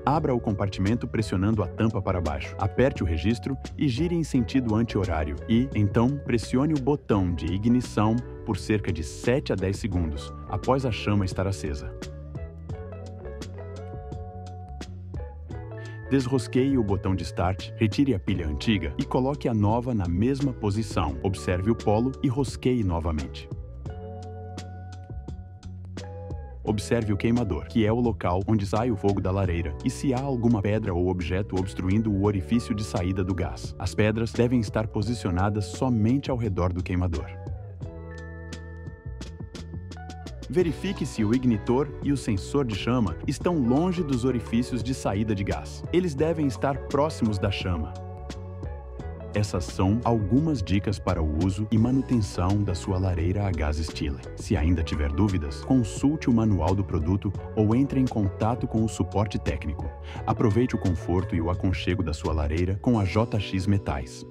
Abra o compartimento pressionando a tampa para baixo. Aperte o registro e gire em sentido anti-horário. E, então, pressione o botão de ignição por cerca de 7 a 10 segundos, após a chama estar acesa. Desrosqueie o botão de Start, retire a pilha antiga e coloque a nova na mesma posição. Observe o polo e rosqueie novamente. Observe o queimador, que é o local onde sai o fogo da lareira, e se há alguma pedra ou objeto obstruindo o orifício de saída do gás. As pedras devem estar posicionadas somente ao redor do queimador. Verifique se o ignitor e o sensor de chama estão longe dos orifícios de saída de gás. Eles devem estar próximos da chama. Essas são algumas dicas para o uso e manutenção da sua lareira a gás Stihl. Se ainda tiver dúvidas, consulte o manual do produto ou entre em contato com o suporte técnico. Aproveite o conforto e o aconchego da sua lareira com a JX Metais.